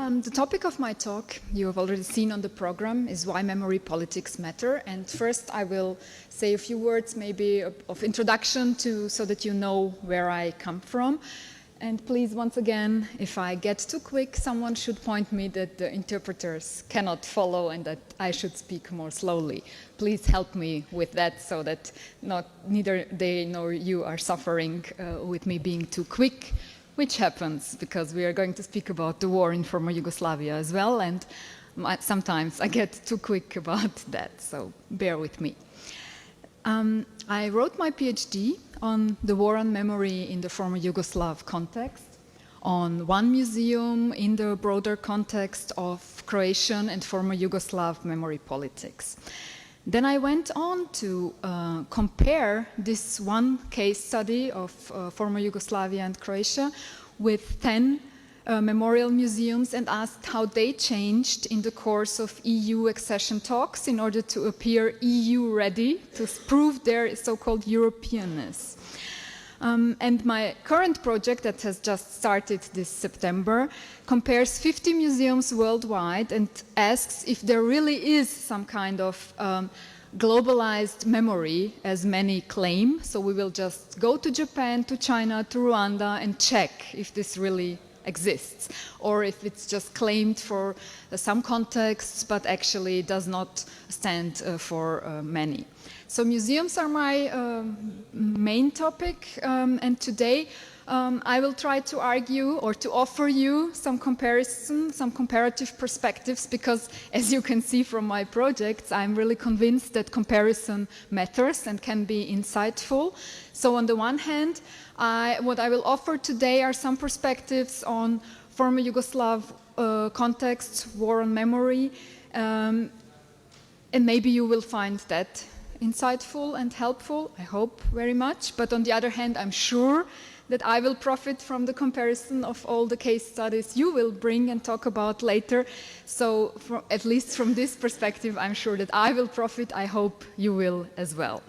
The topic of my talk, you have already seen on the program, is why memory politics matter. And first I will say a few words maybe of introduction so that you know where I come from. And please, once again, if I get too quick, someone should point me that the interpreters cannot follow and that I should speak more slowly. Please help me with that so that neither they nor you are suffering with me being too quick, which happens because we are going to speak about the war in former Yugoslavia as well, and sometimes I get too quick about that, so bear with me. I wrote my PhD on the war on memory in the former Yugoslav context, on one museum in the broader context of Croatian and former Yugoslav memory politics. Then I went on to compare this one case study of former Yugoslavia and Croatia with 10 memorial museums and asked how they changed in the course of EU accession talks in order to appear EU ready to prove their so-called Europeanness. And my current project that has just started this September compares 50 museums worldwide and asks if there really is some kind of globalized memory, as many claim. So we will just go to Japan, to China, to Rwanda and check if this really exists, or if it's just claimed for some contexts but actually does not stand for many. So museums are my main topic, and today I will try to argue or to offer you some comparison, some comparative perspectives, because as you can see from my projects, I'm really convinced that comparison matters and can be insightful. So on the one hand, what I will offer today are some perspectives on former Yugoslav contexts, war on memory, and maybe you will find that insightful and helpful, I hope very much. But on the other hand, I'm sure that I will profit from the comparison of all the case studies you will bring and talk about later. So at least from this perspective, I'm sure that I will profit. I hope you will as well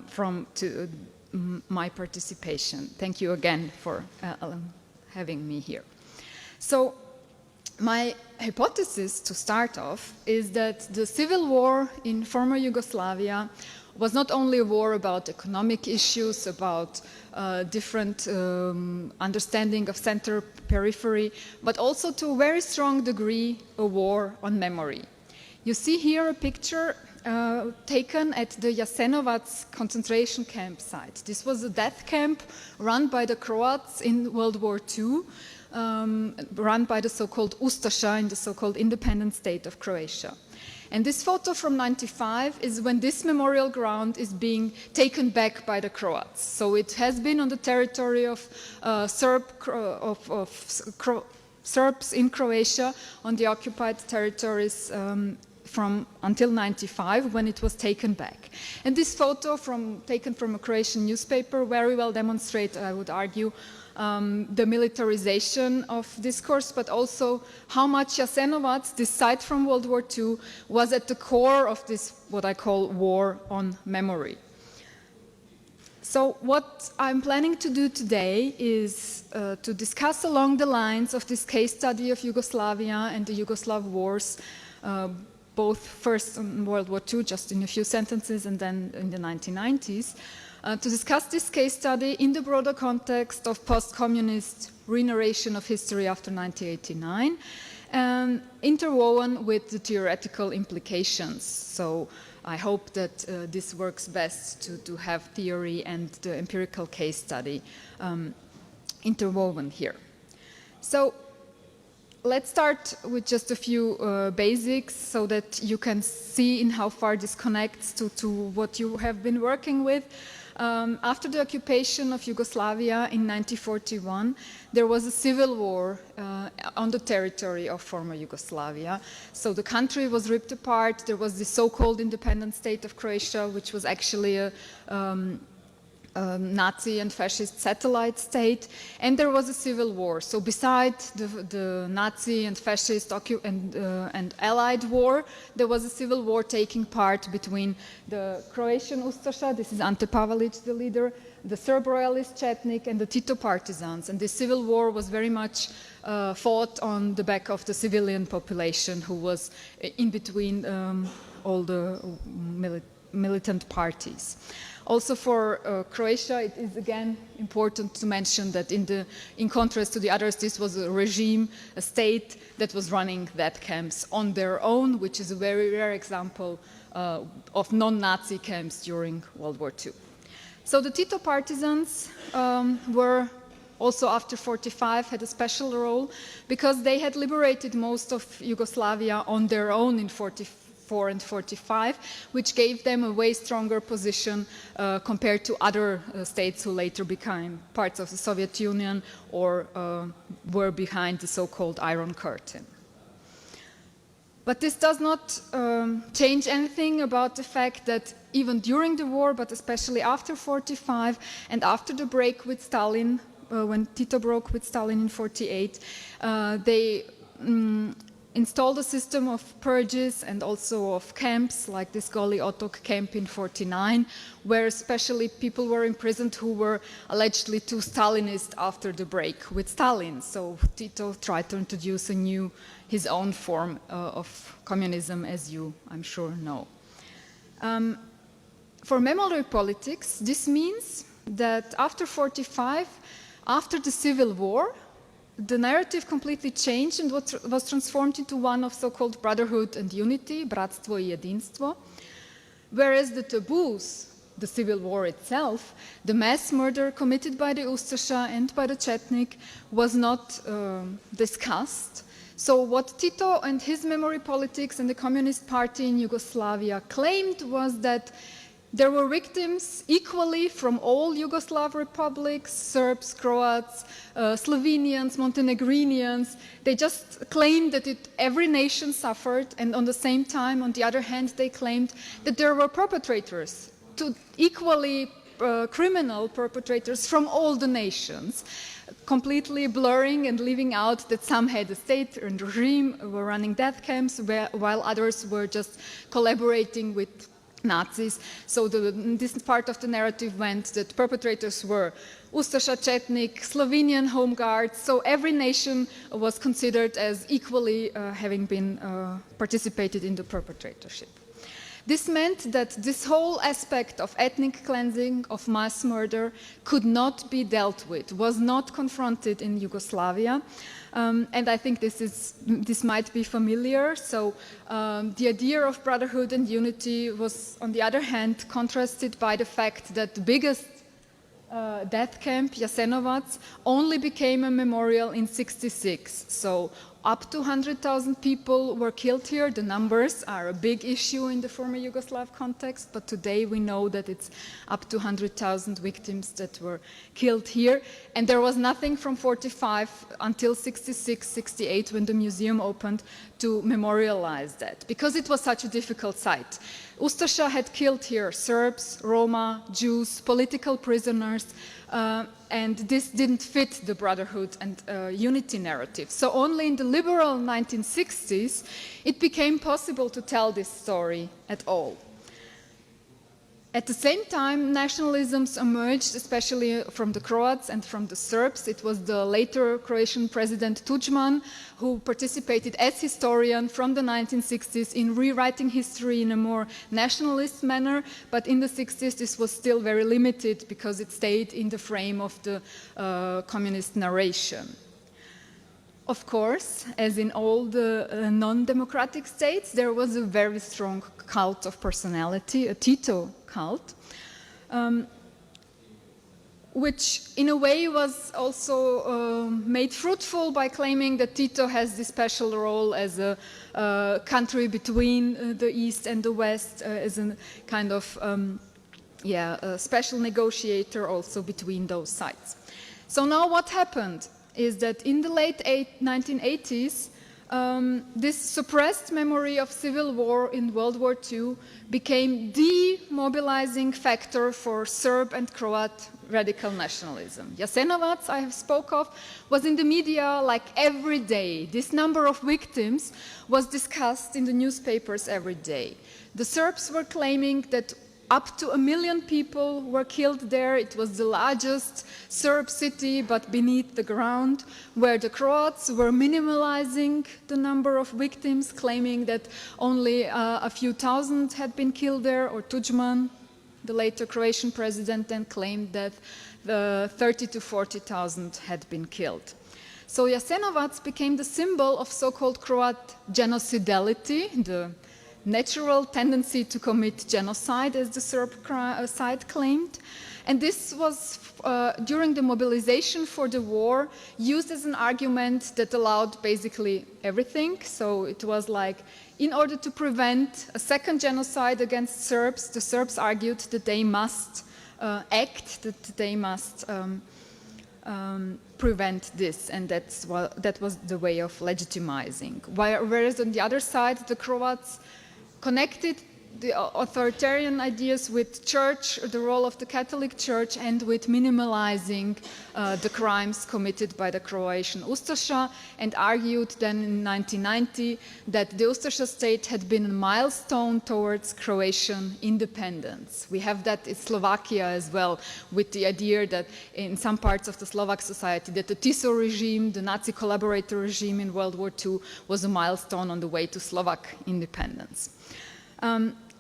from my participation. Thank you again for having me here. So my hypothesis to start off is that the civil war in former Yugoslavia was not only a war about economic issues, about different understanding of center periphery, but also to a very strong degree a war on memory. You see here a picture taken at the Jasenovac concentration camp site. This was a death camp run by the Croats in World War II, run by the so-called Ustaša in the so-called independent state of Croatia. And this photo from '95 is when this memorial ground is being taken back by the Croats. So it has been on the territory of Serbs in Croatia, on the occupied territories until '95, when it was taken back. And this photo taken from a Croatian newspaper very well demonstrates, I would argue, the militarization of discourse, but also how much Jasenovac, this site from World War II, was at the core of this, what I call, war on memory. So what I'm planning to do today is to discuss along the lines of this case study of Yugoslavia and the Yugoslav wars, both first in World War II, just in a few sentences, and then in the 1990s, to discuss this case study in the broader context of post-communist re-narration of history after 1989, interwoven with the theoretical implications. So I hope that this works best to have theory and the empirical case study interwoven here. So let's start with just a few basics so that you can see in how far this connects to what you have been working with. After the occupation of Yugoslavia in 1941, there was a civil war on the territory of former Yugoslavia. So the country was ripped apart. There was the so-called independent state of Croatia, which was actually a Nazi and fascist satellite state, and there was a civil war. So besides the Nazi and fascist and allied war, there was a civil war taking part between the Croatian Ustaša, this is Ante Pavelić, the leader, the Serb royalist Chetnik, and the Tito partisans. And this civil war was very much fought on the back of the civilian population who was in between all the militant parties. Also for Croatia, it is again important to mention that in contrast to the others, this was a regime, a state that was running death camps on their own, which is a very rare example of non-Nazi camps during World War II. So the Tito partisans were also after 45 had a special role because they had liberated most of Yugoslavia on their own in 44 and 45, which gave them a way stronger position compared to other states who later became parts of the Soviet Union or were behind the so-called Iron Curtain. But this does not change anything about the fact that even during the war, but especially after 45 and after the break with Stalin, when Tito broke with Stalin in 48, they installed a system of purges and also of camps, like this Goli Otok camp in 49, where especially people were imprisoned who were allegedly too Stalinist after the break with Stalin. So Tito tried to introduce his own form of communism, as you, I'm sure, know. For memory politics, this means that after 45, after the civil war, the narrative completely changed and was transformed into one of so-called brotherhood and unity, bratstvo и jedinstvo, whereas the taboos, the civil war itself, the mass murder committed by the Ustasha and by the Chetnik was not discussed. So what Tito and his memory politics and the Communist Party in Yugoslavia claimed was that there were victims equally from all Yugoslav republics, Serbs, Croats, Slovenians, Montenegrinians. They just claimed that every nation suffered, and on the same time, on the other hand, they claimed that there were perpetrators, equally criminal perpetrators from all the nations, completely blurring and leaving out that some had a state and regime, were running death camps, while others were just collaborating with Nazis. So this part of the narrative went that perpetrators were Ustasha, Chetnik, Slovenian home guards, so every nation was considered as equally having been participated in the perpetratorship. This meant that this whole aspect of ethnic cleansing, of mass murder, could not be dealt with, was not confronted in Yugoslavia. And I think this might be familiar. So the idea of brotherhood and unity was, on the other hand, contrasted by the fact that the biggest death camp, Jasenovac, only became a memorial in '66. So up to 100,000 people were killed here. The numbers are a big issue in the former Yugoslav context, but today we know that it's up to 100,000 victims that were killed here. And there was nothing from 45 until 66, 68, when the museum opened, to memorialize that, because it was such a difficult site. Ustasha had killed here Serbs, Roma, Jews, political prisoners, and this didn't fit the brotherhood and unity narrative. So only in the liberal 1960s it became possible to tell this story at all. At the same time, nationalisms emerged, especially from the Croats and from the Serbs. It was the later Croatian president Tudjman who participated as historian from the 1960s in rewriting history in a more nationalist manner, but in the 60s this was still very limited because it stayed in the frame of the communist narration. Of course, as in all the non-democratic states, there was a very strong cult of personality, a Tito cult, which in a way was also made fruitful by claiming that Tito has this special role as a country between the East and the West, as a kind of a special negotiator also between those sides. So now what happened is that in the late 1980s, this suppressed memory of civil war in World War II became the mobilizing factor for Serb and Croat radical nationalism. Jasenovac, I have spoke of, was in the media like every day. This number of victims was discussed in the newspapers every day. The Serbs were claiming that Up to 1 million people were killed there. It was the largest Serb city, but beneath the ground, where the Croats were minimalizing the number of victims, claiming that only a few thousand had been killed there, or Tudjman, the later Croatian president, then claimed that 30 to 40,000 had been killed. So Jasenovac became the symbol of so-called Croat genocidality, the natural tendency to commit genocide, as the Serb side claimed. And this was, during the mobilization for the war, used as an argument that allowed basically everything. So it was like, in order to prevent a second genocide against Serbs, the Serbs argued that they must act, that they must prevent this, and that was the way of legitimizing. Whereas on the other side, the Croats connected the authoritarian ideas with church, the role of the Catholic Church, and with minimalizing the crimes committed by the Croatian Ustaša, and argued then in 1990 that the Ustaša state had been a milestone towards Croatian independence. We have that in Slovakia as well, with the idea that in some parts of the Slovak society that the Tiso regime, the Nazi collaborator regime in World War II, was a milestone on the way to Slovak independence.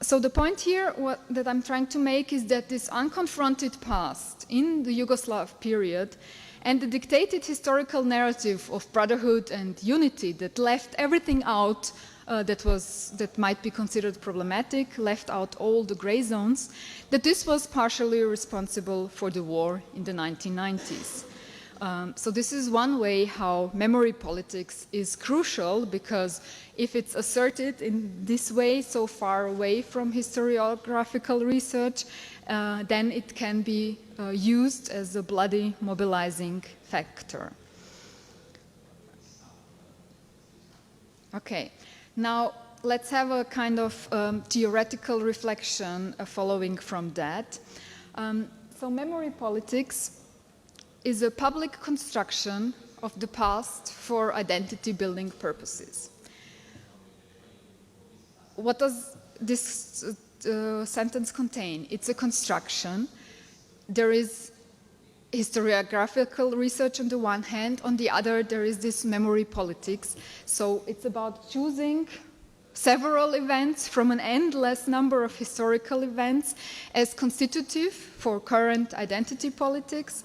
So the point here that I'm trying to make is that this unconfronted past in the Yugoslav period and the dictated historical narrative of brotherhood and unity that left everything out that might be considered problematic, left out all the gray zones, that this was partially responsible for the war in the 1990s. So this is one way how memory politics is crucial, because if it's asserted in this way, so far away from historiographical research, then it can be used as a bloody mobilizing factor. Okay, now let's have a kind of theoretical reflection following from that. So memory politics is a public construction of the past for identity building purposes. What does this sentence contain? It's a construction. There is historiographical research on the one hand, on the other there is this memory politics. So it's about choosing several events from an endless number of historical events as constitutive for current identity politics,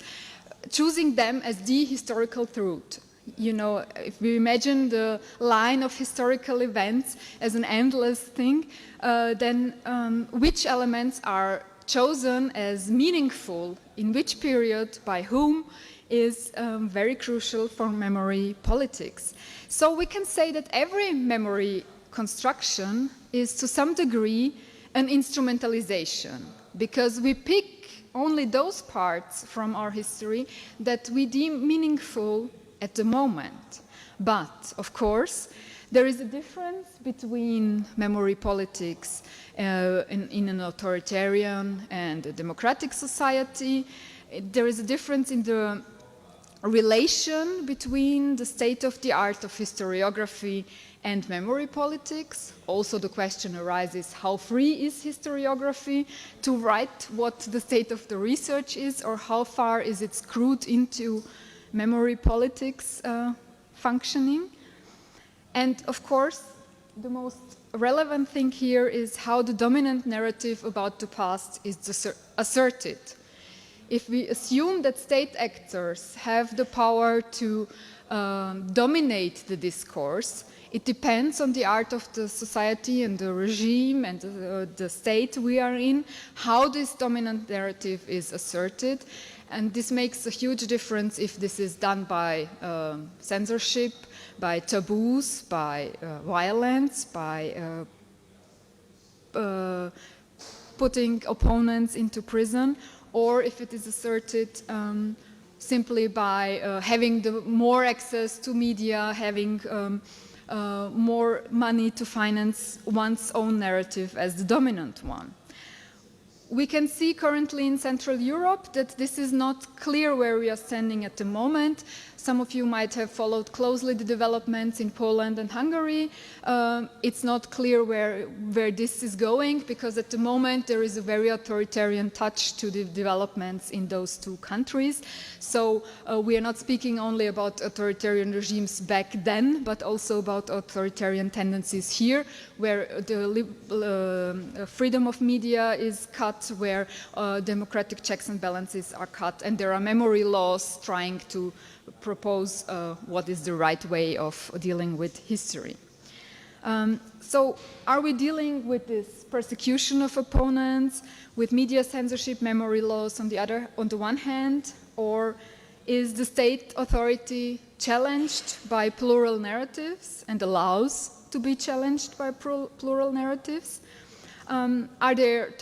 choosing them as the historical truth. You know, if we imagine the line of historical events as an endless thing, then which elements are chosen as meaningful in which period, by whom, is very crucial for memory politics. So we can say that every memory construction is to some degree an instrumentalization, because we pick only those parts from our history that we deem meaningful at the moment. But, of course, there is a difference between memory politics in an authoritarian and a democratic society. There is a difference in the relation between the state of the art of historiography and memory politics. Also the question arises, how free is historiography to write what the state of the research is, or how far is it screwed into memory politics functioning? And of course, the most relevant thing here is how the dominant narrative about the past is asserted. If we assume that state actors have the power to dominate the discourse, it depends on the art of the society and the regime and the state we are in, how this dominant narrative is asserted. And this makes a huge difference if this is done by censorship, by taboos, by violence, by putting opponents into prison, or if it is asserted simply by having more access to media, having more money to finance one's own narrative as the dominant one. we can see currently in Central Europe that this is not clear where we are standing at the moment. Some of you might have followed closely the developments in Poland and Hungary. It's not clear where this is going, because at the moment there is a very authoritarian touch to the developments in those two countries. So we are not speaking only about authoritarian regimes back then, but also about authoritarian tendencies here, where the freedom of media is cut, where democratic checks and balances are cut, and there are memory laws trying to propose what is the right way of dealing with history. So are we dealing with this persecution of opponents, with media censorship, memory laws on the one hand, or is the state authority challenged by plural narratives and allows to be challenged by plural narratives? Are there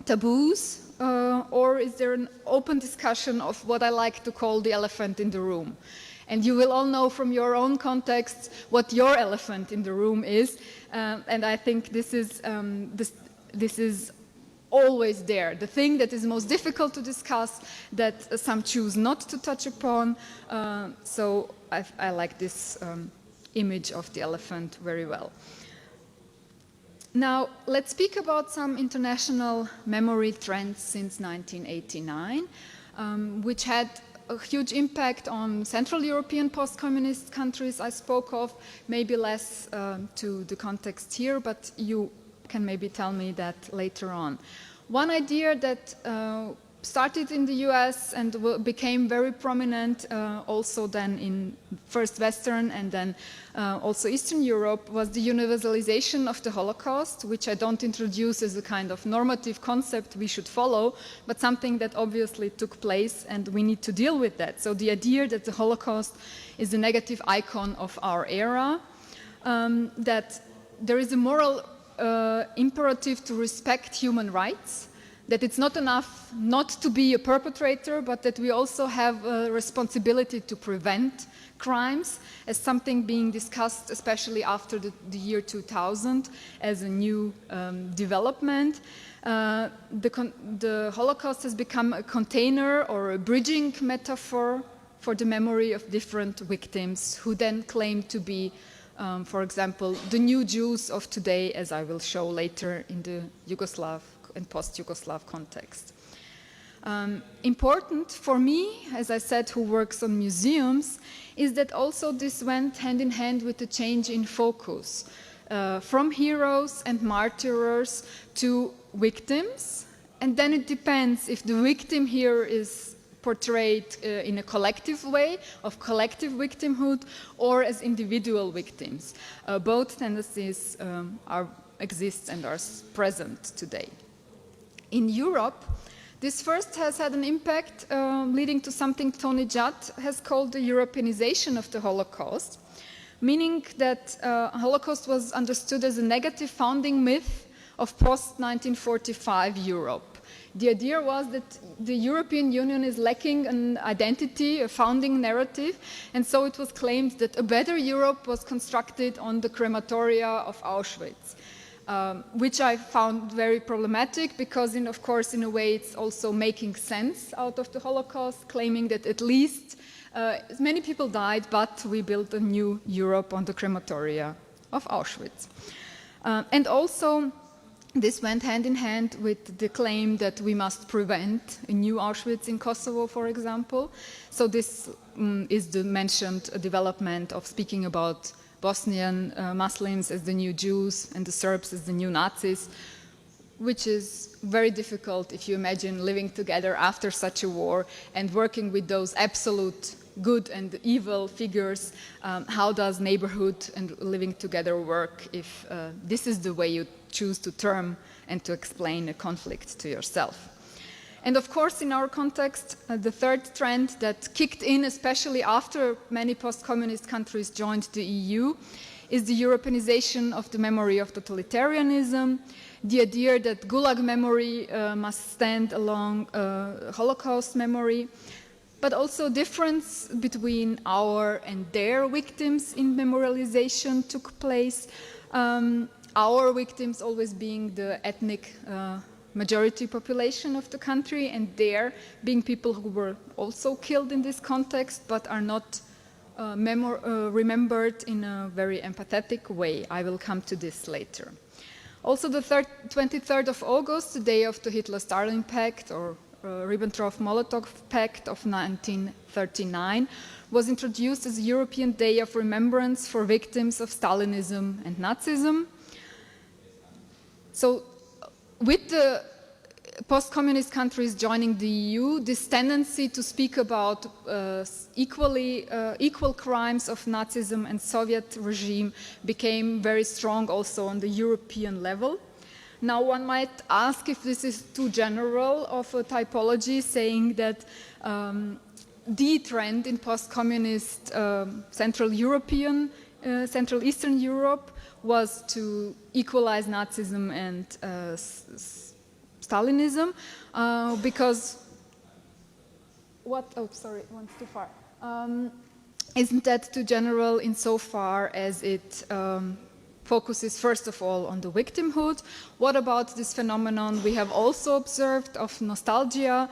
taboos? Or is there an open discussion of what I like to call the elephant in the room? And you will all know from your own context what your elephant in the room is. And I think this is always there. The thing that is most difficult to discuss, that some choose not to touch upon. So I like this image of the elephant very well. Now, let's speak about some international memory trends since 1989, which had a huge impact on Central European post-communist countries I spoke of, maybe less to the context here, but you can maybe tell me that later on. One idea that started in the US and became very prominent also then in first Western and then also Eastern Europe was the universalization of the Holocaust, which I don't introduce as a kind of normative concept we should follow, but something that obviously took place and we need to deal with that. So the idea that the Holocaust is a negative icon of our era, that there is a moral imperative to respect human rights, that it's not enough not to be a perpetrator, but that we also have a responsibility to prevent crimes, as something being discussed especially after the year 2000 as a new development. The Holocaust has become a container or a bridging metaphor for the memory of different victims who then claim to be, for example, the new Jews of today, as I will show later in the Yugoslav and post-Yugoslav context. Important for me, as I said, who works on museums, is that also this went hand in hand with the change in focus from heroes and martyrs to victims, and then it depends if the victim here is portrayed in a collective way of collective victimhood or as individual victims. Both tendencies exist and are present today. In Europe, this first has had an impact leading to something Tony Judd has called the Europeanization of the Holocaust, meaning that Holocaust was understood as a negative founding myth of post-1945 Europe. The idea was that the European Union is lacking an identity, a founding narrative, and so it was claimed that a better Europe was constructed on the crematoria of Auschwitz. Which I found very problematic because, of course, in a way it's also making sense out of the Holocaust, claiming that at least many people died, but we built a new Europe on the crematoria of Auschwitz. And also, this went hand in hand with the claim that we must prevent a new Auschwitz in Kosovo, for example. So this is the mentioned development of speaking about Bosnian Muslims as the new Jews and the Serbs as the new Nazis, which is very difficult if you imagine living together after such a war and working with those absolute good and evil figures. How does neighborhood and living together work if this is the way you choose to term and to explain a conflict to yourself? And of course, in our context, the third trend that kicked in, especially after many post-communist countries joined the EU, is the Europeanization of the memory of totalitarianism, the idea that Gulag memory must stand along Holocaust memory, but also difference between our and their victims in memorialization took place. Our victims always being the ethnic majority population of the country, and there being people who were also killed in this context but are not remembered in a very empathetic way. I will come to this later. Also, the 23rd of August, the day of the Hitler-Stalin Pact, or Ribbentrop-Molotov Pact of 1939, was introduced as a European Day of Remembrance for victims of Stalinism and Nazism. So, with the post-communist countries joining the EU, this tendency to speak about equal crimes of Nazism and Soviet regime became very strong also on the European level. Now one might ask if this is too general of a typology, saying that the trend in post-communist Central Eastern Europe was to equalize Nazism and Stalinism, because one's too far. Isn't that too general insofar as it focuses first of all on the victimhood? What about this phenomenon we have also observed of nostalgia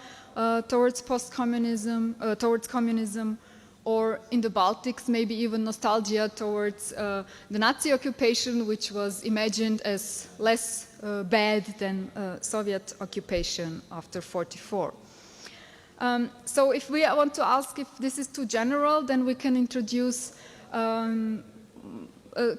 towards post-communism, towards communism, or in the Baltics, maybe even nostalgia towards the Nazi occupation, which was imagined as less bad than Soviet occupation after 1944. So if we want to ask if this is too general, then we can introduce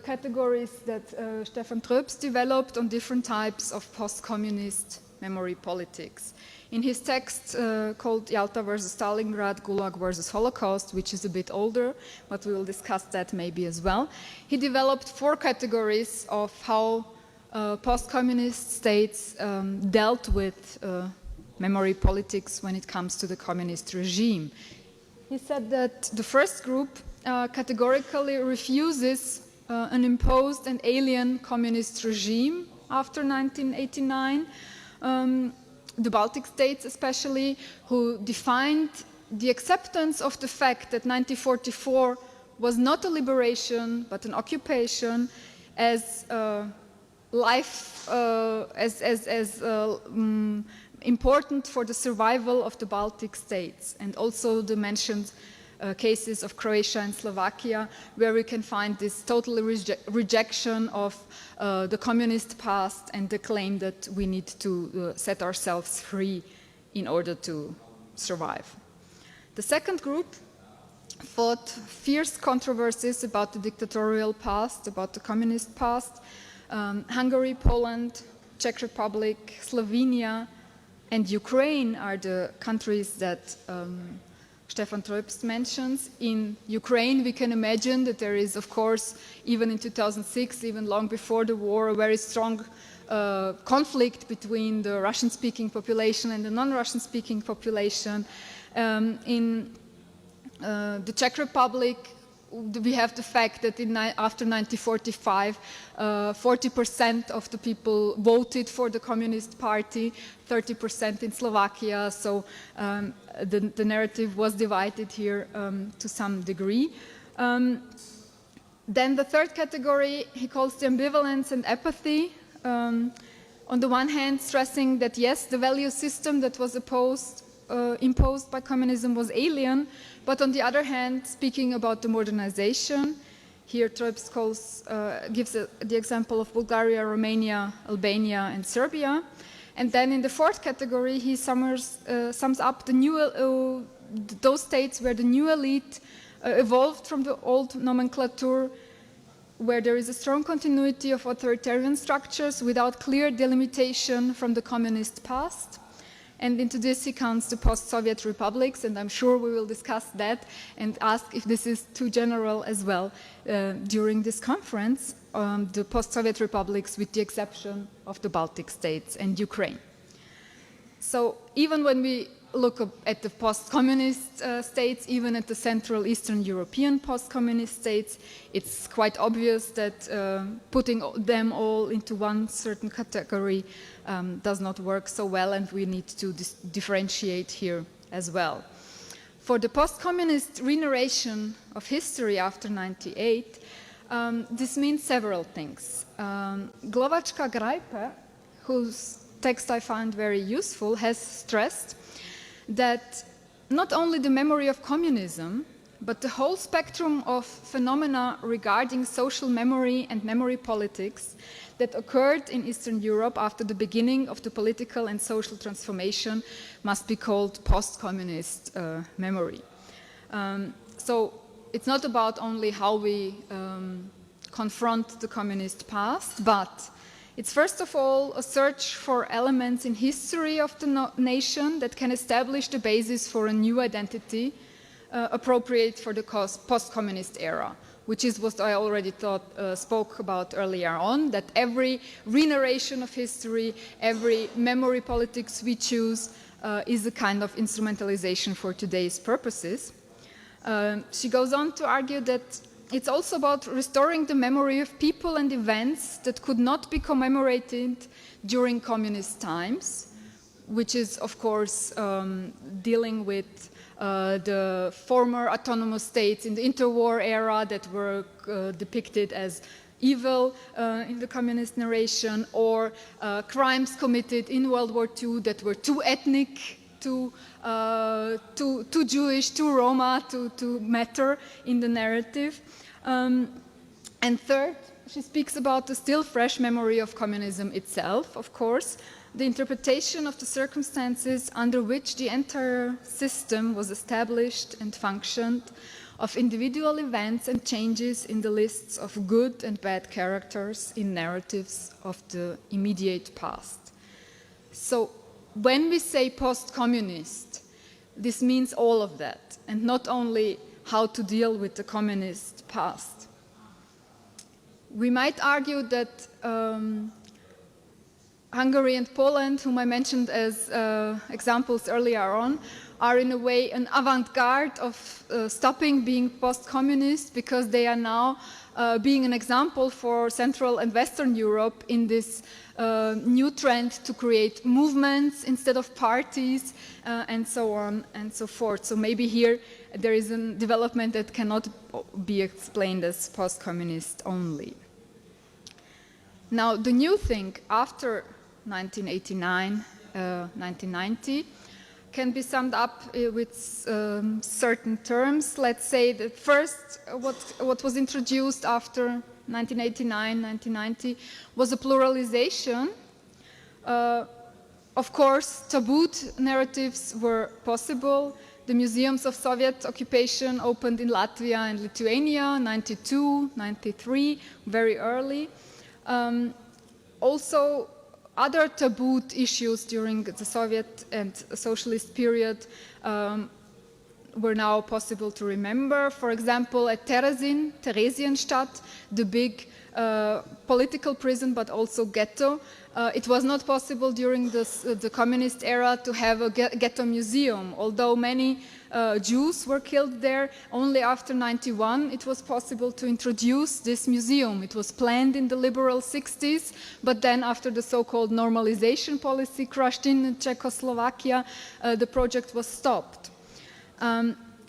categories that Stefan Troeps developed on different types of post-communist memory politics. In his text called Yalta versus Stalingrad, Gulag versus Holocaust, which is a bit older, but we will discuss that maybe as well, he developed 4 categories of how post-communist states dealt with memory politics when it comes to the communist regime. He said that the first group categorically refuses an imposed and alien communist regime after 1989. The Baltic states especially, who defined the acceptance of the fact that 1944 was not a liberation but an occupation as important for the survival of the Baltic states, and also the mentioned cases of Croatia and Slovakia, where we can find this total rejection of the communist past and the claim that we need to set ourselves free in order to survive. The second group fought fierce controversies about the dictatorial past, about the communist past. Hungary, Poland, Czech Republic, Slovenia, and Ukraine are the countries that Stefan Troeps mentions. In Ukraine, we can imagine that there is, of course, even in 2006, even long before the war, a very strong conflict between the Russian-speaking population and the non-Russian-speaking population. In the Czech Republic, we have the fact that after 1945, 40% of the people voted for the Communist Party, 30% in Slovakia, so the narrative was divided here to some degree. Then the third category he calls the ambivalence and apathy. On the one hand, stressing that yes, the value system that was imposed by communism was alien, but on the other hand, speaking about the modernization, here Troeps gives the example of Bulgaria, Romania, Albania, and Serbia. And then in the fourth category, he sums up those states where the new elite evolved from the old nomenclature, where there is a strong continuity of authoritarian structures without clear delimitation from the communist past. And into this he counts the post-Soviet republics, and I'm sure we will discuss that and ask if this is too general as well during this conference, the post-Soviet republics with the exception of the Baltic states and Ukraine. So even when we look at the post-communist states, even at the Central Eastern European post-communist states, it's quite obvious that putting them all into one certain category does not work so well, and we need to differentiate here as well. For the post-communist re-narration of history after 1998, this means several things. Glovačka Grajpe, whose text I find very useful, has stressed that not only the memory of communism, but the whole spectrum of phenomena regarding social memory and memory politics that occurred in Eastern Europe after the beginning of the political and social transformation must be called post-communist memory. So it's not about only how we confront the communist past, but it's first of all a search for elements in history of the nation that can establish the basis for a new identity appropriate for the post-communist era, which is what I already spoke about earlier on, that every re-narration of history, every memory politics we choose is a kind of instrumentalization for today's purposes. She goes on to argue that it's also about restoring the memory of people and events that could not be commemorated during communist times, which is, of course, dealing with the former autonomous states in the interwar era that were depicted as evil in the communist narration, or crimes committed in World War II that were too ethnic, too Jewish, too Roma to matter in the narrative. And third, she speaks about the still fresh memory of communism itself, of course, the interpretation of the circumstances under which the entire system was established and functioned, of individual events and changes in the lists of good and bad characters in narratives of the immediate past. So when we say post-communist, this means all of that, and not only how to deal with the communist past. We might argue that Hungary and Poland, whom I mentioned as examples earlier on, are in a way an avant-garde of stopping being post-communist, because they are now being an example for Central and Western Europe in this new trend to create movements instead of parties, and so on and so forth. So maybe here there is a development that cannot be explained as post-communist only. Now, the new thing after 1989, 1990 can be summed up with certain terms. Let's say that first, what was introduced after 1989, 1990 was a pluralization. Of course, tabooed narratives were possible. The museums of Soviet occupation opened in Latvia and Lithuania, 92, 93, very early. Also, other tabooed issues during the Soviet and socialist period were now possible to remember. For example, at Theresienstadt, the big political prison but also ghetto, it was not possible during the communist era to have a ghetto museum. Although many Jews were killed there, only after 91 it was possible to introduce this museum. It was planned in the liberal 60s, but then after the so-called normalization policy crushed in Czechoslovakia, the project was stopped.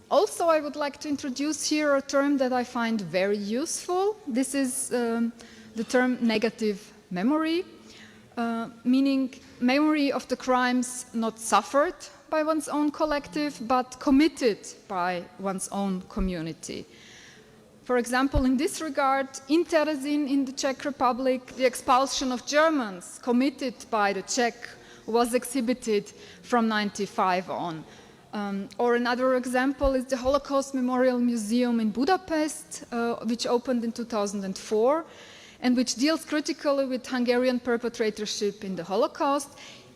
Also, I would like to introduce here a term that I find very useful. This is the term negative memory, meaning memory of the crimes not suffered by one's own collective, but committed by one's own community. For example, in this regard, in Terezin, in the Czech Republic, the expulsion of Germans committed by the Czech was exhibited from 95 on. Or another example is the Holocaust Memorial Museum in Budapest, which opened in 2004, and which deals critically with Hungarian perpetratorship in the Holocaust.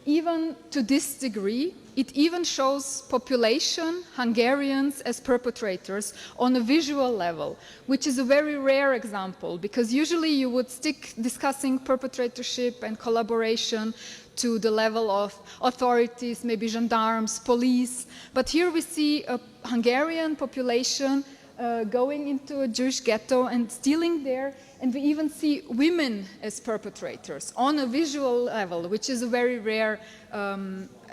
Even to this degree, it even shows population, Hungarians, as perpetrators on a visual level, which is a very rare example, because usually you would stick discussing perpetratorship and collaboration to the level of authorities, maybe gendarmes, police. But here we see a Hungarian population going into a Jewish ghetto and stealing there, and we even see women as perpetrators on a visual level, which is a very rare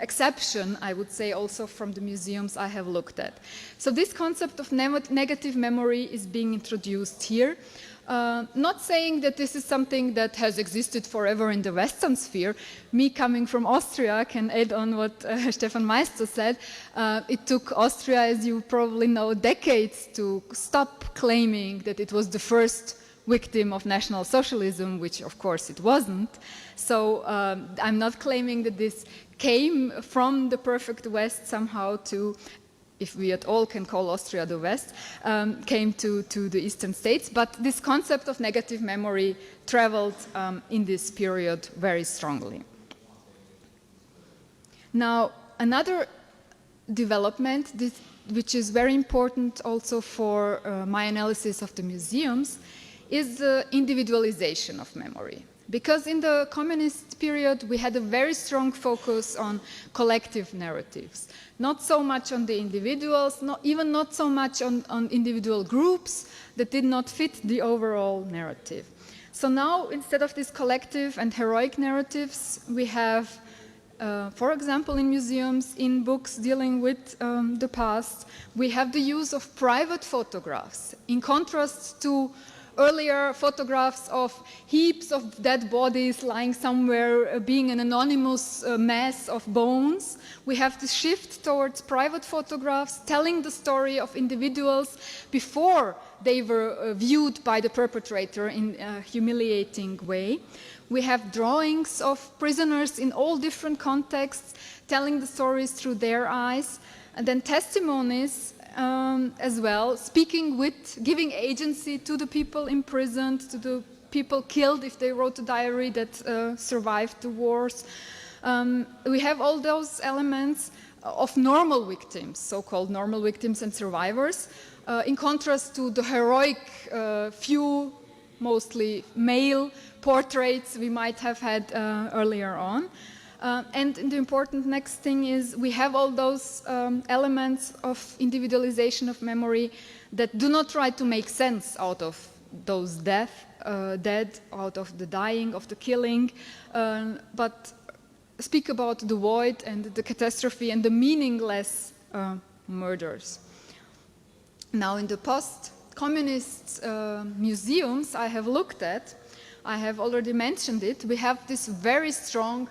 exception, I would say, also from the museums I have looked at. So this concept of negative memory is being introduced here. Not saying that this is something that has existed forever in the Western sphere. Me coming from Austria can add on what Stefan Meister said. It took Austria, as you probably know, decades to stop claiming that it was the first victim of National Socialism, which of course it wasn't. So I'm not claiming that this came from the perfect West somehow to, if we at all can call Austria the West, came to the Eastern states. But this concept of negative memory traveled in this period very strongly. Now, another development, which is very important also for my analysis of the museums, is the individualization of memory. Because in the communist period, we had a very strong focus on collective narratives. Not so much on the individuals, even not so much on individual groups that did not fit the overall narrative. So now, instead of these collective and heroic narratives, we have, for example, in museums, in books dealing with the past, we have the use of private photographs, in contrast to earlier photographs of heaps of dead bodies lying somewhere, being an anonymous mass of bones. We have to shift towards private photographs, telling the story of individuals before they were viewed by the perpetrator in a humiliating way. We have drawings of prisoners in all different contexts, telling the stories through their eyes, and then testimonies as well, speaking with, giving agency to the people imprisoned, to the people killed if they wrote a diary that survived the wars. We have all those elements of normal victims, so-called normal victims and survivors, in contrast to the heroic few, mostly male portraits we might have had earlier on. And the important next thing is we have all those elements of individualization of memory that do not try to make sense out of those dead, out of the dying, of the killing, but speak about the void and the catastrophe and the meaningless murders. Now, in the post-communist museums I have looked at, I have already mentioned it, we have this very strong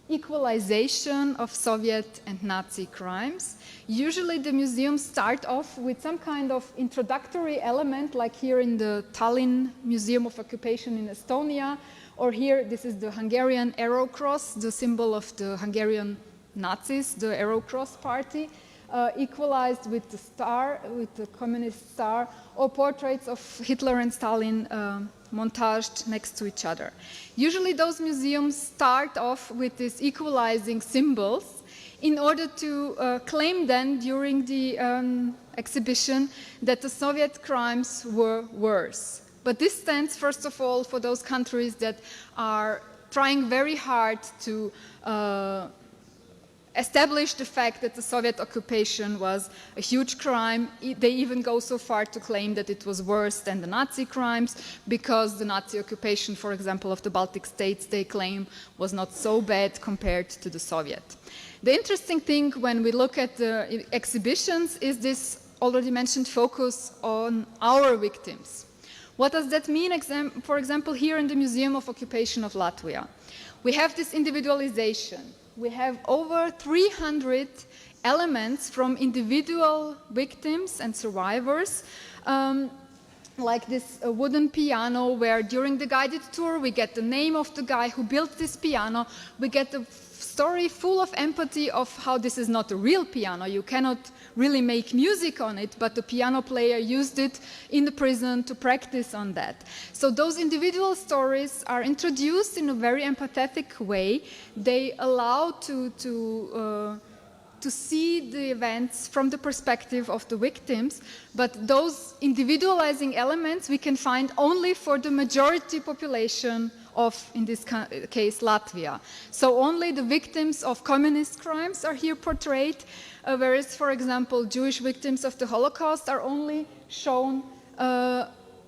equalization of Soviet and Nazi crimes. Usually the museums start off with some kind of introductory element, like here in the Tallinn Museum of Occupation in Estonia, or here, this is the Hungarian Arrow Cross, the symbol of the Hungarian Nazis, the Arrow Cross Party, equalized with the star, with the communist star, or portraits of Hitler and Stalin montaged next to each other. Usually those museums start off with these equalizing symbols in order to claim then during the exhibition that the Soviet crimes were worse. But this stands first of all for those countries that are trying very hard to establish the fact that the Soviet occupation was a huge crime. They even go so far to claim that it was worse than the Nazi crimes, because the Nazi occupation, for example, of the Baltic states, they claim was not so bad compared to the Soviet. The interesting thing when we look at the exhibitions is this already mentioned focus on our victims. What does that mean, for example, here in the Museum of Occupation of Latvia? We have this individualization. We have over 300 elements from individual victims and survivors, like this wooden piano, where during the guided tour we get the name of the guy who built this piano. We get the story full of empathy of how this is not a real piano. You cannot really make music on it, but the piano player used it in the prison to practice on that. So those individual stories are introduced in a very empathetic way. They allow to see the events from the perspective of the victims, but those individualizing elements we can find only for the majority population of, in this case, Latvia. So only the victims of communist crimes are here portrayed, whereas, for example, Jewish victims of the Holocaust are only shown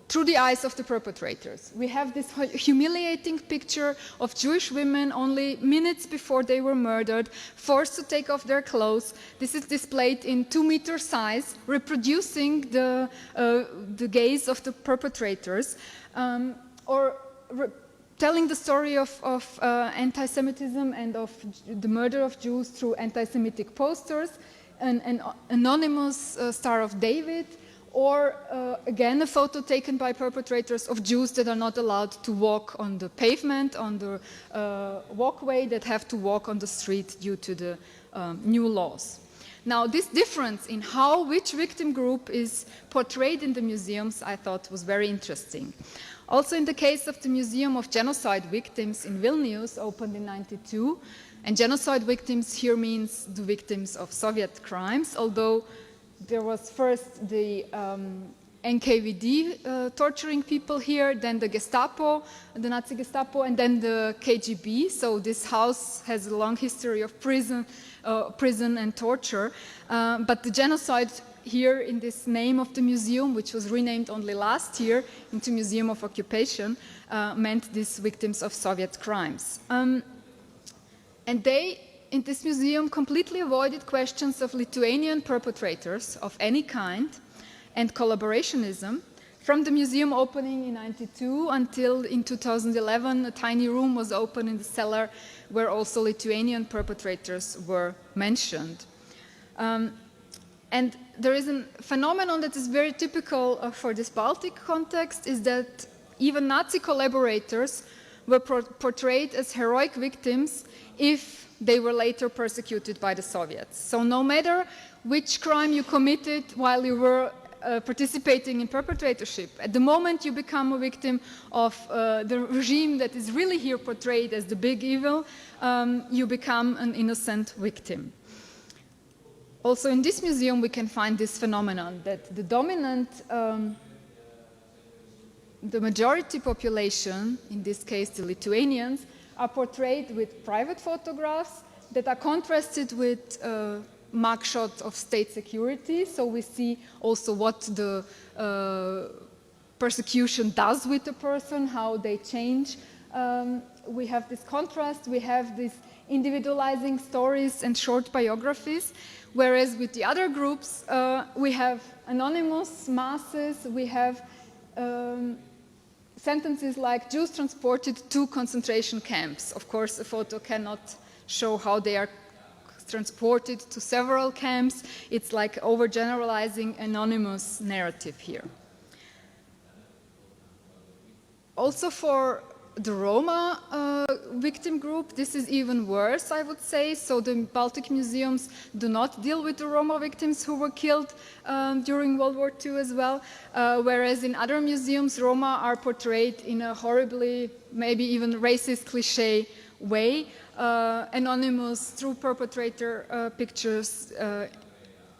through the eyes of the perpetrators. We have this humiliating picture of Jewish women only minutes before they were murdered, forced to take off their clothes. This is displayed in 2-meter size, reproducing the gaze of the perpetrators, telling the story of anti-Semitism and of the murder of Jews through anti-Semitic posters, an anonymous Star of David, or again a photo taken by perpetrators of Jews that are not allowed to walk on the pavement, on the walkway, that have to walk on the street due to the new laws. Now, this difference in how which victim group is portrayed in the museums, I thought was very interesting. Also in the case of the Museum of Genocide Victims in Vilnius, opened in '92, and genocide victims here means the victims of Soviet crimes, although there was first the NKVD torturing people here, then the Gestapo, the Nazi Gestapo, and then the KGB. So this house has a long history of prison and torture. But the genocide here in this name of the museum, which was renamed only last year into Museum of Occupation, meant these victims of Soviet crimes. And they, in this museum, completely avoided questions of Lithuanian perpetrators of any kind and collaborationism. From the museum opening in '92 until in 2011, a tiny room was opened in the cellar where also Lithuanian perpetrators were mentioned. And there is a phenomenon that is very typical for this Baltic context, is that even Nazi collaborators were portrayed as heroic victims if they were later persecuted by the Soviets. So no matter which crime you committed while you were participating in perpetratorship, at the moment you become a victim of the regime that is really here portrayed as the big evil, you become an innocent victim. Also in this museum we can find this phenomenon that the dominant, the majority population, in this case the Lithuanians, are portrayed with private photographs that are contrasted with mugshot of state security. So we see also what the persecution does with the person, how they change. We have this contrast, we have these individualizing stories and short biographies, whereas with the other groups we have anonymous masses, we have sentences like Jews transported to concentration camps. Of course, a photo cannot show how they are transported to several camps. It's like overgeneralizing anonymous narrative here. Also for the Roma victim group, this is even worse, I would say. So the Baltic museums do not deal with the Roma victims who were killed during World War II as well, whereas in other museums, Roma are portrayed in a horribly, maybe even racist cliché way, anonymous through perpetrator pictures,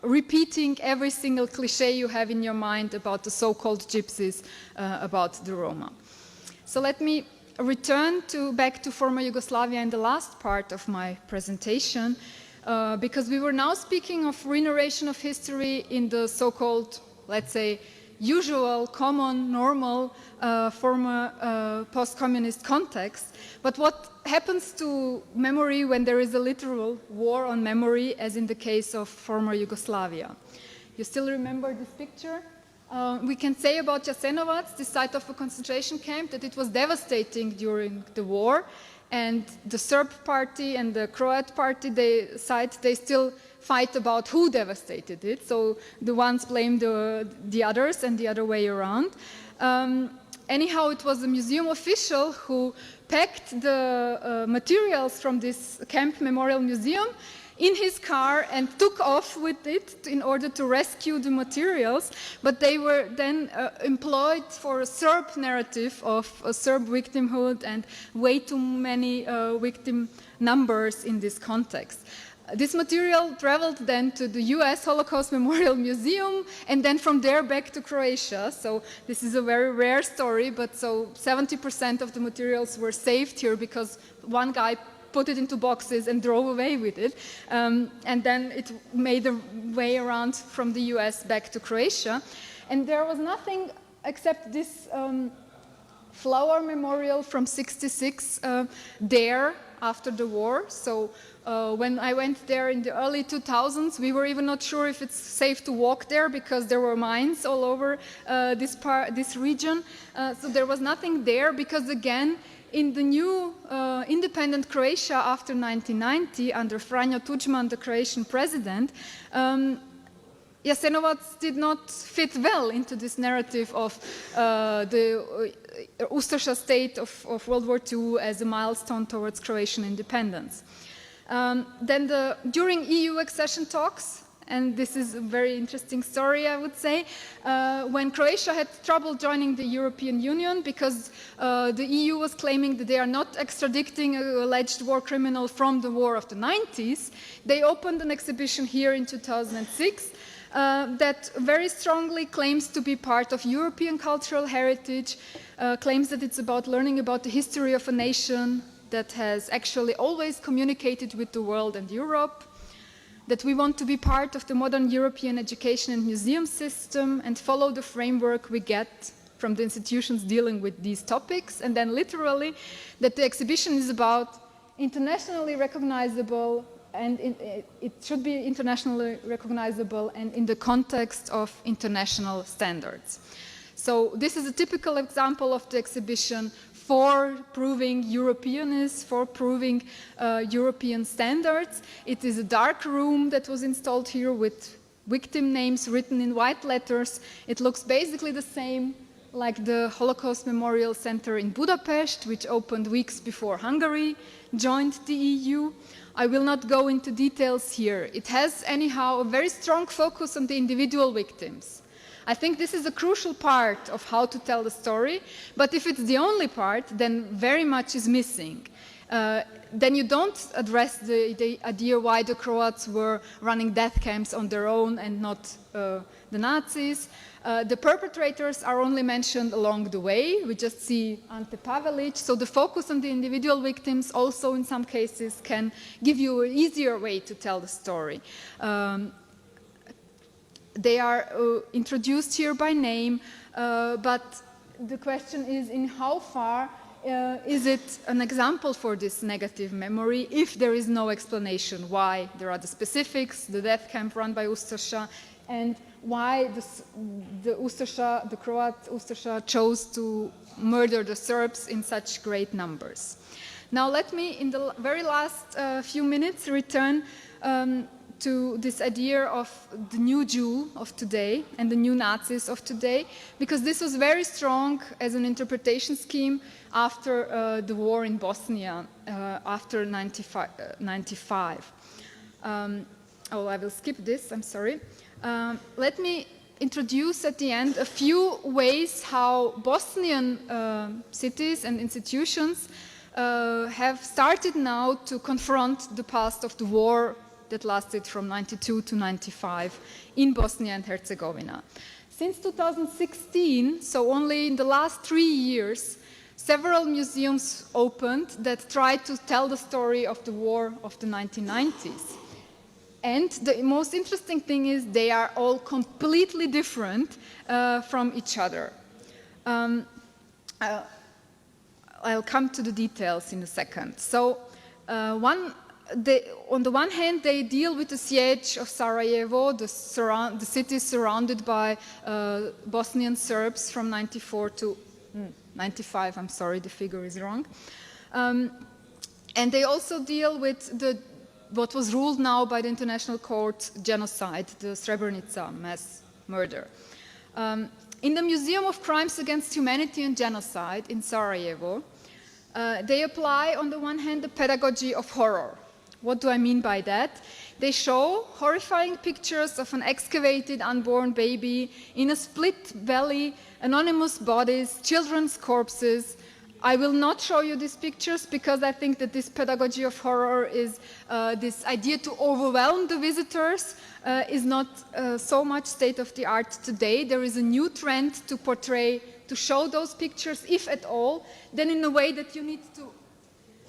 repeating every single cliché you have in your mind about the so-called gypsies, about the Roma. So let me return back to former Yugoslavia in the last part of my presentation, because we were now speaking of re-narration of history in the so-called, let's say, usual, common, normal, former post-communist context. But what happens to memory when there is a literal war on memory, as in the case of former Yugoslavia? You still remember this picture? We can say about Jasenovac, the site of a concentration camp, that it was devastating during the war, and the Serb party and the Croat party, they still fight about who devastated it. So the ones blame the others and the other way around. Anyhow, it was a museum official who packed the materials from this camp memorial museum in his car and took off with it in order to rescue the materials, but they were then employed for a Serb narrative of a Serb victimhood and way too many victim numbers in this context. This material traveled then to the US Holocaust Memorial Museum and then from there back to Croatia. So this is a very rare story, but so 70% of the materials were saved here because one guy put it into boxes and drove away with it. And then it made a way around from the US back to Croatia. And there was nothing except this flower memorial from '66 there after the war. So when I went there in the early 2000s, we were even not sure if it's safe to walk there because there were mines all over this region. So there was nothing there because, again, in the new independent Croatia after 1990, under Franjo Tudjman, the Croatian president, Jasenovac did not fit well into this narrative of the Ustaša state of World War II as a milestone towards Croatian independence. Then during EU accession talks, and this is a very interesting story, I would say, when Croatia had trouble joining the European Union because the EU was claiming that they are not extraditing an alleged war criminal from the war of the 90s, they opened an exhibition here in 2006 that very strongly claims to be part of European cultural heritage, claims that it's about learning about the history of a nation that has actually always communicated with the world and Europe, that we want to be part of the modern European education and museum system and follow the framework we get from the institutions dealing with these topics, and then literally that the exhibition is about internationally recognizable, and it should be internationally recognizable and in the context of international standards. So this is a typical example of the exhibition for proving Europeanness, for proving European standards. It is a dark room that was installed here with victim names written in white letters. It looks basically the same like the Holocaust Memorial Center in Budapest, which opened weeks before Hungary joined the EU. I will not go into details here. It has anyhow a very strong focus on the individual victims. I think this is a crucial part of how to tell the story, but if it's the only part, then very much is missing. Then you don't address the idea why the Croats were running death camps on their own and not the Nazis. The perpetrators are only mentioned along the way. We just see Ante Pavelic. So the focus on the individual victims also in some cases can give you an easier way to tell the story. They are introduced here by name, but the question is in how far is it an example for this negative memory if there is no explanation why there are the specifics, the death camp run by Ustaša, and why the Croat Ustaša chose to murder the Serbs in such great numbers. Now let me, in the very last few minutes, return to this idea of the new Jew of today and the new Nazis of today, because this was very strong as an interpretation scheme after the war in Bosnia, after 95. Oh, I will skip this, I'm sorry. Let me introduce at the end a few ways how Bosnian cities and institutions have started now to confront the past of the war that lasted from 92 to 95 in Bosnia and Herzegovina. Since 2016, so only in the last 3 years, several museums opened that tried to tell the story of the war of the 1990s. And the most interesting thing is they are all completely different from each other. I'll come to the details in a second. So on the one hand, they deal with the siege of Sarajevo, the city surrounded by Bosnian Serbs from 94 to 95, I'm sorry, the figure is wrong. And they also deal with what was ruled now by the International Court genocide, the Srebrenica mass murder. In the Museum of Crimes Against Humanity and Genocide in Sarajevo, they apply, on the one hand, the pedagogy of horror. What do I mean by that? They show horrifying pictures of an excavated unborn baby in a split belly, anonymous bodies, children's corpses. I will not show you these pictures because I think that this pedagogy of horror is this idea to overwhelm the visitors is not so much state of the art today. There is a new trend to portray, to show those pictures, if at all, then in a way that you need to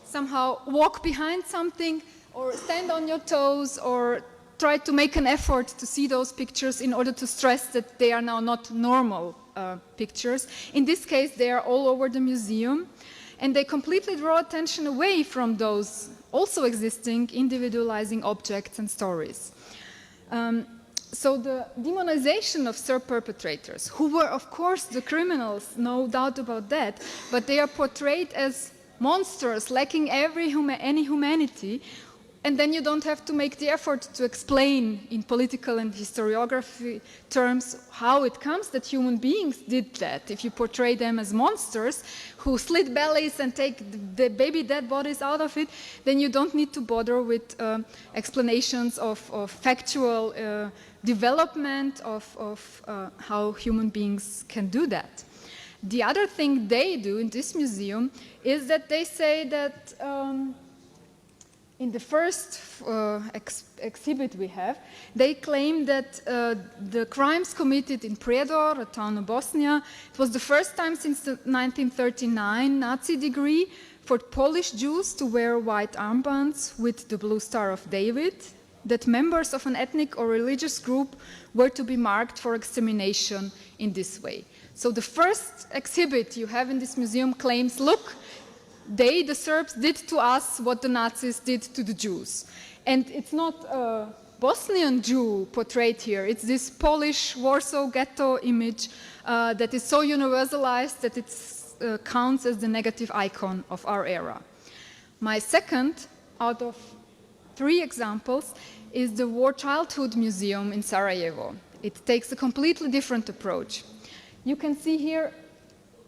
somehow walk behind something or stand on your toes or try to make an effort to see those pictures in order to stress that they are now not normal pictures. In this case, they are all over the museum, and they completely draw attention away from those also existing individualizing objects and stories. So the demonization of Serb perpetrators, who were of course the criminals, no doubt about that, but they are portrayed as monsters lacking any humanity, and then you don't have to make the effort to explain in political and historiography terms how it comes that human beings did that. If you portray them as monsters who slit bellies and take the baby dead bodies out of it, then you don't need to bother with explanations of factual development of how human beings can do that. The other thing they do in this museum is that they say that in the first exhibit we have, they claim that the crimes committed in Prijedor, a town of Bosnia, it was the first time since the 1939 Nazi decree for Polish Jews to wear white armbands with the blue Star of David, that members of an ethnic or religious group were to be marked for extermination in this way. So the first exhibit you have in this museum claims, look, they, the Serbs, did to us what the Nazis did to the Jews. And it's not a Bosnian Jew portrayed here, it's this Polish Warsaw ghetto image that is so universalized that it counts as the negative icon of our era. My second out of 3 examples is the War Childhood Museum in Sarajevo. It takes a completely different approach. You can see here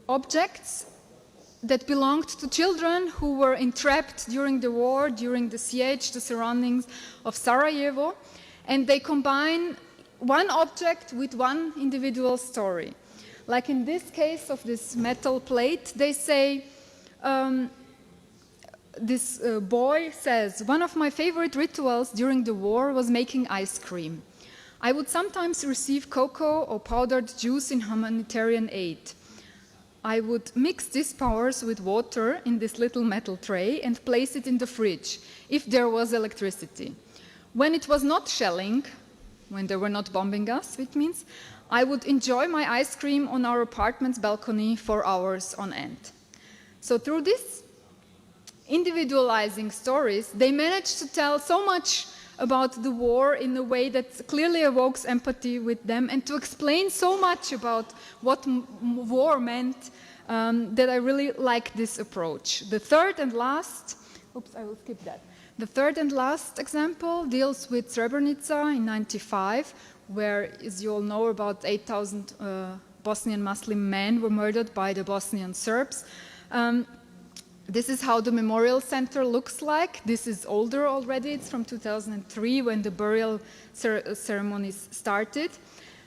objects that belonged to children who were entrapped during the war, during the siege, the surroundings of Sarajevo, and they combine one object with one individual story. Like in this case of this metal plate, they say, this boy says, one of my favorite rituals during the war was making ice cream. I would sometimes receive cocoa or powdered juice in humanitarian aid. I would mix these powders with water in this little metal tray and place it in the fridge, if there was electricity. When it was not shelling, when they were not bombing us, it means, I would enjoy my ice cream on our apartment's balcony for hours on end. So through this individualizing stories, they managed to tell so much about the war in a way that clearly evokes empathy with them, and to explain so much about what war meant that I really like this approach. The third and last, oops, I will skip that. The third and last example deals with Srebrenica in '95, where, as you all know, about 8,000 Bosnian Muslim men were murdered by the Bosnian Serbs. This is how the memorial center looks like. This is older already. It's from 2003 when the burial ceremonies started.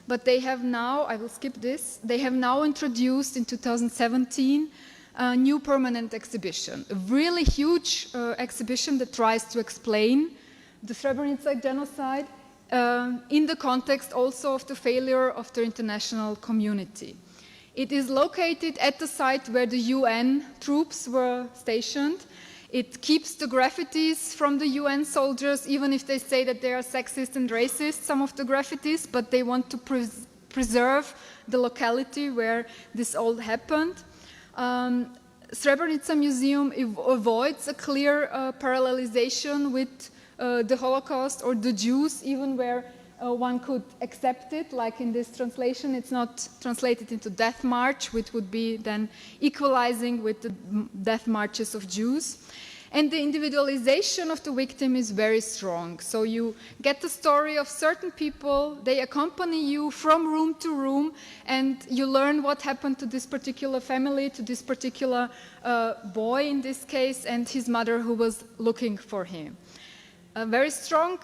But they have now, I will skip this, they have now introduced in 2017 a new permanent exhibition, a really huge exhibition that tries to explain the Srebrenica genocide in the context also of the failure of the international community. It is located at the site where the UN troops were stationed. It keeps the graffitis from the UN soldiers, even if they say that they are sexist and racist, some of the graffitis, but they want to preserve the locality where this all happened. Srebrenica Museum avoids a clear parallelization with the Holocaust or the Jews, even where one could accept it, like in this translation, it's not translated into death march, which would be then equalizing with the death marches of Jews. And the individualization of the victim is very strong. So you get the story of certain people, they accompany you from room to room, and you learn what happened to this particular family, to this particular boy in this case, and his mother who was looking for him. A very strong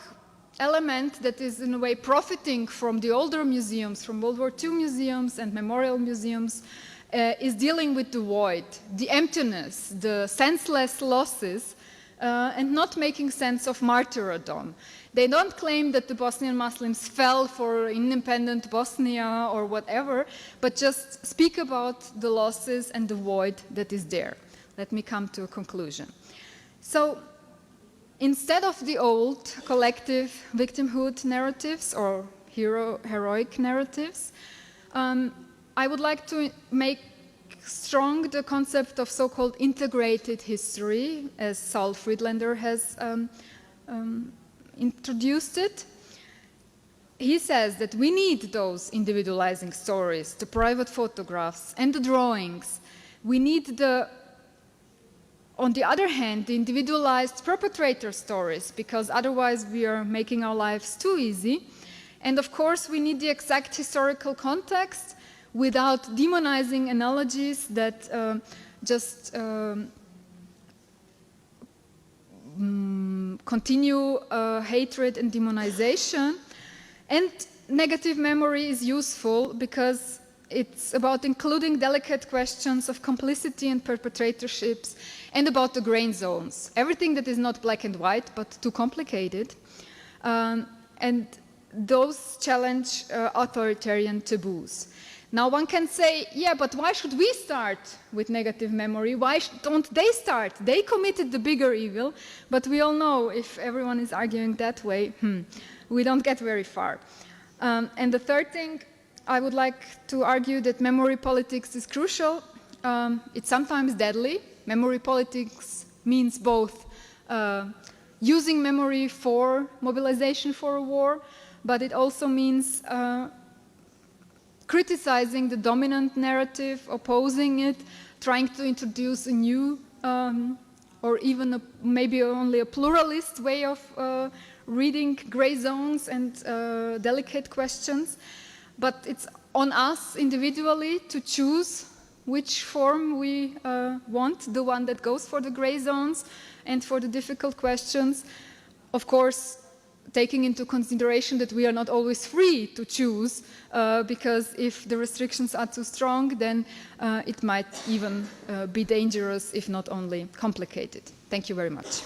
element that is in a way profiting from the older museums, from World War II museums and memorial museums, is dealing with the void, the emptiness, the senseless losses, and not making sense of martyrdom. They don't claim that the Bosnian Muslims fell for independent Bosnia or whatever, but just speak about the losses and the void that is there. Let me come to a conclusion. So, instead of the old collective victimhood narratives or heroic narratives, I would like to make strong the concept of so-called integrated history, as Saul Friedlander has introduced it. He says that we need those individualizing stories, the private photographs and the drawings. We need on the other hand, the individualized perpetrator stories, because otherwise we are making our lives too easy. And of course, we need the exact historical context without demonizing analogies that just continue hatred and demonization. And negative memory is useful because it's about including delicate questions of complicity and perpetratorships and about the gray zones. Everything that is not black and white, but too complicated. And those challenge authoritarian taboos. Now one can say, yeah, but why should we start with negative memory? Why don't they start? They committed the bigger evil, but we all know if everyone is arguing that way, we don't get very far. And the third thing, I would like to argue that memory politics is crucial. It's sometimes deadly. Memory politics means both using memory for mobilization for a war, but it also means criticizing the dominant narrative, opposing it, trying to introduce a new or even maybe only a pluralist way of reading gray zones and delicate questions. But it's on us individually to choose which form we want, the one that goes for the gray zones and for the difficult questions. Of course, taking into consideration that we are not always free to choose, because if the restrictions are too strong, then it might even be dangerous, if not only complicated. Thank you very much.